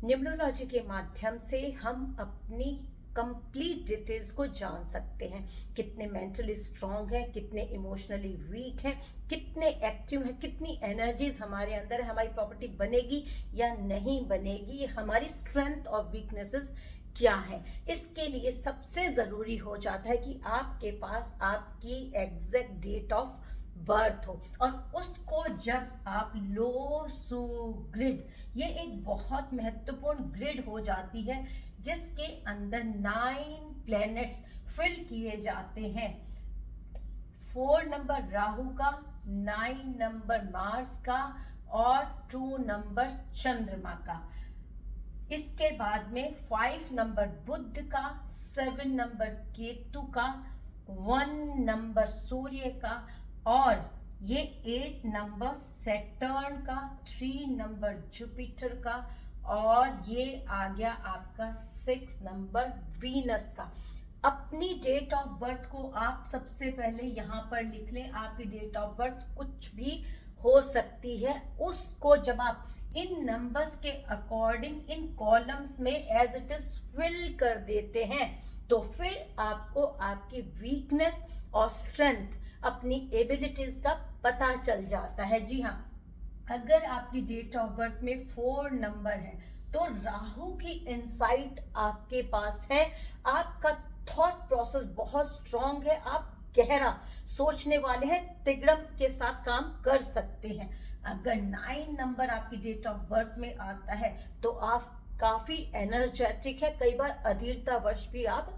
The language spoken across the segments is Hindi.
न्यूमरोलॉजी के माध्यम से हम अपनी कंप्लीट डिटेल्स को जान सकते हैं। कितने मेंटली स्ट्रांग हैं, कितने इमोशनली वीक हैं, कितने एक्टिव हैं, कितनी एनर्जीज हमारे अंदर है, हमारी प्रॉपर्टी बनेगी या नहीं बनेगी, हमारी स्ट्रेंथ और वीकनेसेस क्या है। इसके लिए सबसे ज़रूरी हो जाता है कि आपके पास आपकी एग्जैक्ट डेट ऑफ बर्थ हो, और उसको जब आप लो सू ग्रिड, ये एक बहुत महत्वपूर्ण ग्रिड हो जाती है जिसके अंदर 9 प्लैनेट्स फिल किए जाते हैं। 4 नंबर राहु का, 9 नंबर मार्स का और 2 नंबर चंद्रमा का। इसके बाद में 5 नंबर बुध का, 7 नंबर केतु का, 1 नंबर सूर्य का, और ये 8 नंबर सैटर्न का, 3 नंबर जुपिटर का, और ये आ गया आपका 6 नंबर वीनस का। अपनी डेट ऑफ बर्थ को आप सबसे पहले यहाँ पर लिख लें। आपकी डेट ऑफ बर्थ कुछ भी हो सकती है, उसको जब आप इन नंबर्स के अकॉर्डिंग इन कॉलम्स में एज इट इज फिल कर देते हैं, तो फिर आपको आपकी वीकनेस और स्ट्रेंथ, अपनी एबिलिटीज का पता चल जाता है। जी हाँ, अगर आपकी डेट ऑफ बर्थ में 4 नंबर है तो राहु की इंसाइट आपके पास है। आपका थॉट प्रोसेस बहुत स्ट्रांग है, आप गहरा सोचने वाले हैं, तिगड़म के साथ काम कर सकते हैं। अगर 9 नंबर आपकी डेट ऑफ बर्थ में आता है तो आप काफी एनर्जेटिक है, कई बार अधीरतावश भी आप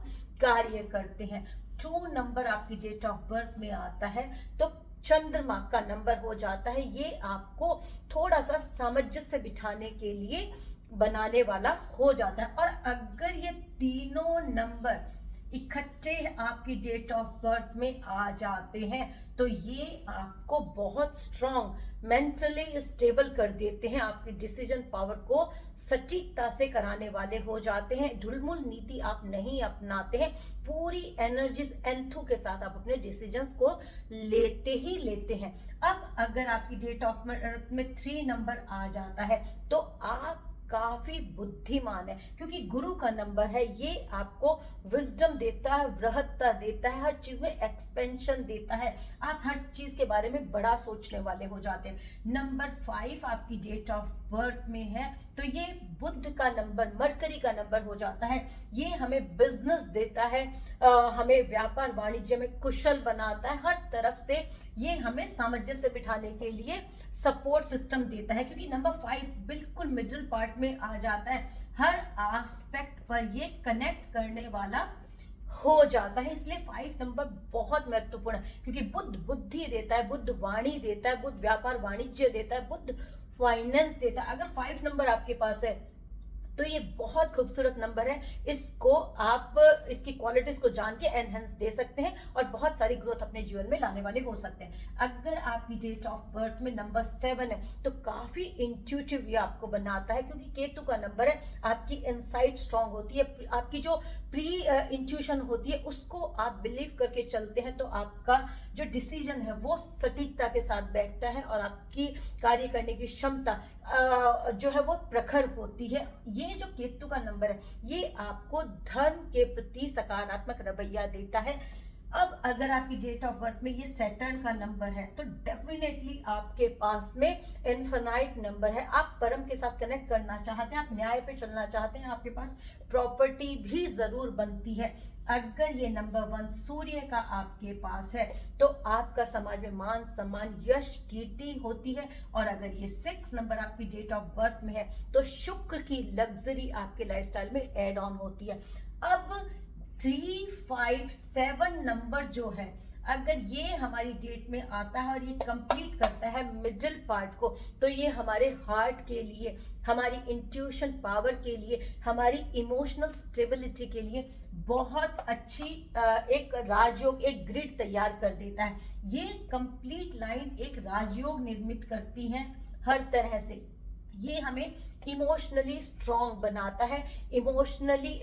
कार्य करते हैं। 2 नंबर आपकी डेट ऑफ बर्थ में आता है तो चंद्रमा का नंबर हो जाता है। ये आपको थोड़ा सा सामंजस्य बिठाने के लिए बनाने वाला हो जाता है। और अगर ये तीनों नंबर इकट्ठे आपकी डेट ऑफ बर्थ में आ जाते हैं तो ये आपको बहुत स्ट्रांग मेंटली स्टेबल कर देते हैं, आपकी डिसीजन पावर को सटीकता से कराने वाले हो जाते हैं। ढुलमुल नीति आप नहीं अपनाते हैं, पूरी एनर्जीज एंथू के साथ आप अपने डिसीजंस को लेते ही लेते हैं। अब अगर आपकी डेट ऑफ बर्थ में 3 नंबर आ जाता है तो आप काफी बुद्धिमान है, क्योंकि गुरु का नंबर है। ये आपको विजडम देता है, बृहत्ता देता है, हर चीज में एक्सपेंशन देता है, आप हर चीज के बारे में बड़ा सोचने वाले हो जाते हैं। नंबर 5 आपकी डेट ऑफ बर्थ में है तो ये बुध का नंबर, मरकरी का नंबर हो जाता है। ये हमें बिजनेस देता है, हमें व्यापार वाणिज्य में कुशल बनाता है, हर तरफ से ये हमें सामंजस्य बिठाने के लिए सपोर्ट सिस्टम देता है, क्योंकि नंबर 5 बिल्कुल मिडिल पार्ट में आ जाता है, हर एस्पेक्ट पर ये कनेक्ट करने वाला हो जाता है। इसलिए 5 नंबर बहुत महत्वपूर्ण है, क्योंकि बुध बुद्धि देता है, बुध वाणी देता है, बुध व्यापार वाणिज्य देता है, बुध फाइनेंस देता है। अगर 5 नंबर आपके पास है तो ये बहुत खूबसूरत नंबर है, इसको आप इसकी क्वालिटीज को जान के एनहेंस दे सकते हैं और बहुत सारी ग्रोथ अपने जीवन में लाने वाले हो सकते हैं। अगर आपकी डेट ऑफ बर्थ में नंबर 7 है तो काफी इंट्यूटिव ये आपको बनाता है, क्योंकि केतु का नंबर है। आपकी इंसाइट स्ट्रांग होती है, आपकी जो प्री इंट्यूशन होती है उसको आप बिलीव करके चलते हैं, तो आपका जो डिसीजन है वो सटीकता के साथ बैठता है और आपकी कार्य करने की क्षमता जो है वो प्रखर होती है। ये जो केतु का नंबर है ये आपको धर्म के प्रति सकारात्मक रवैया देता है। अब अगर आपकी डेट ऑफ बर्थ में ये सैटर्न का नंबर है तो डेफिनेटली आपके पास में इन्फिनाइट नंबर है। आप परम के साथ कनेक्ट करना चाहते हैं, आप न्याय पे चलना चाहते हैं, आपके पास प्रॉपर्टी भी जरूर बनती है। अगर ये नंबर 1 सूर्य का आपके पास है तो आपका समाज में मान सम्मान यश कीर्ति होती है। और अगर ये 6 नंबर आपकी डेट ऑफ बर्थ में है तो शुक्र की लग्जरी आपके लाइफस्टाइल में एड ऑन होती है। अब 3, 5, 7 नंबर जो है, अगर ये हमारी डेट में आता है और ये कंप्लीट करता है मिडिल पार्ट को, तो ये हमारे हार्ट के लिए, हमारी इंट्यूशन पावर के लिए, हमारी इमोशनल स्टेबिलिटी के लिए बहुत अच्छी एक राजयोग, एक ग्रिड तैयार कर देता है। ये कंप्लीट लाइन एक राजयोग निर्मित करती है हर तरह से। ये हमें इमोशनली स्ट्रांग बनाता है। इमोशनली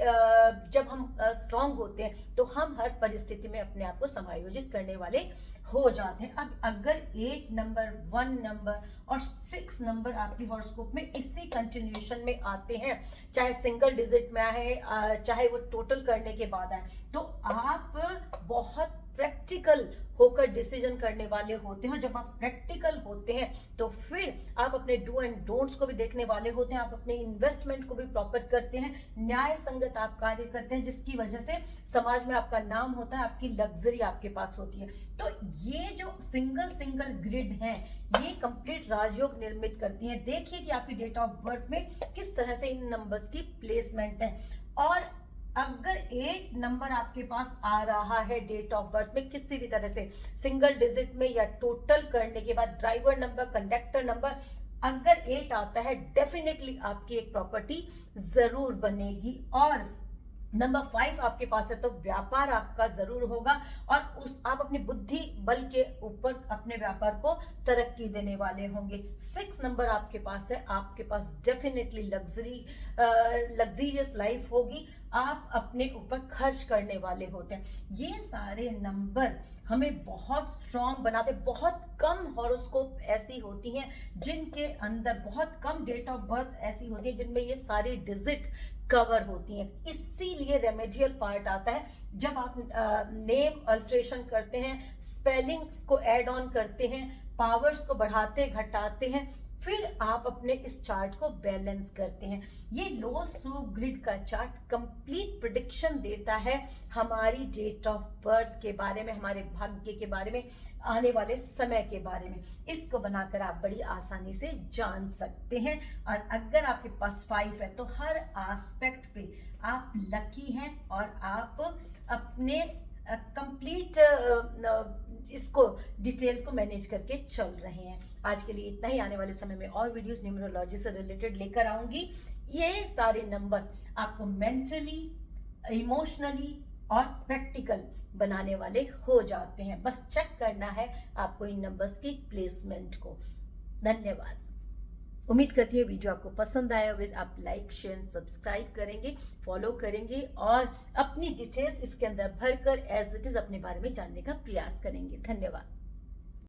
जब हम स्ट्रांग होते हैं तो हम हर परिस्थिति में अपने आप को समायोजित करने वाले हो जाते हैं। अब अगर 8 नंबर, 1 नंबर और 6 नंबर आपकी हॉरोस्कोप में इसी कंटिन्यूएशन में आते हैं, चाहे सिंगल डिजिट में आए चाहे वो टोटल करने के बाद आए, तो आप बहुत प्रैक्टिकल होकर डिसीजन करने वाले होते हैं। जब आप प्रैक्टिकल होते हैं तो फिर आप अपने डू एंड डोंट्स को भी देखने वाले होते हैं, आप अपने इन्वेस्टमेंट को भी प्रॉपर करते हैं, न्याय संगत आप कार्य करते हैं, जिसकी वजह से समाज में आपका नाम होता है, आपकी लग्जरी आपके पास होती है। तो ये जो सिंगल ग्रिड है ये कंप्लीट राजयोग निर्मित करती है। देखिए कि आपकी डेट ऑफ बर्थ में किस तरह से इन नंबर्स की प्लेसमेंट है। और अगर 8 नंबर आपके पास आ रहा है डेट ऑफ बर्थ में किसी भी तरह से सिंगल डिजिट में या टोटल करने के बाद, ड्राइवर नंबर, कंडक्टर नंबर, अगर 8 आता है, डेफिनेटली आपकी एक प्रॉपर्टी जरूर बनेगी। और नंबर 5 आपके पास है तो व्यापार आपका जरूर होगा और आप अपनी बुद्धि बल के ऊपर अपने व्यापार को तरक्की देने वाले होंगे। 6 नंबर आपके पास है, आपके पास डेफिनेटली लग्जरियस लाइफ होगी, आप अपने ऊपर खर्च करने वाले होते हैं। ये सारे नंबर हमें बहुत स्ट्रांग बनाते। बहुत कम हॉरोस्कोप ऐसी होती हैं जिनके अंदर, बहुत कम डेट ऑफ बर्थ ऐसी होती है जिनमें ये सारी डिजिट कवर होती हैं। इसीलिए रेमेडियल पार्ट आता है जब आप नेम अल्ट्रेशन करते हैं, स्पेलिंग्स को ऐड ऑन करते हैं, पावर्स को बढ़ाते घटाते हैं, फिर आप अपने इस चार्ट को बैलेंस करते हैं। ये लो सू ग्रिड का चार्ट कंप्लीट प्रेडिक्शन देता है हमारी डेट ऑफ बर्थ के बारे में, हमारे भाग्य के बारे में, आने वाले समय के बारे में। इसको बनाकर आप बड़ी आसानी से जान सकते हैं। और अगर आपके पास 5 है तो हर एस्पेक्ट पे आप लकी हैं और आप अपने कंप्लीट इसको डिटेल को मैनेज करके चल रहे हैं। आज के लिए इतना ही। आने वाले समय में और वीडियोस न्यूमरोलॉजी से रिलेटेड लेकर आऊंगी। ये सारे नंबर्स आपको मेंटली, इमोशनली और प्रैक्टिकल बनाने वाले हो जाते हैं। बस चेक करना है आपको इन नंबर्स की प्लेसमेंट को। धन्यवाद। उम्मीद करती हूँ वीडियो आपको पसंद आया होगा। आप लाइक, शेयर, सब्सक्राइब करेंगे, फॉलो करेंगे और अपनी डिटेल्स इसके अंदर भरकर एज इट इज अपने बारे में जानने का प्रयास करेंगे। धन्यवाद।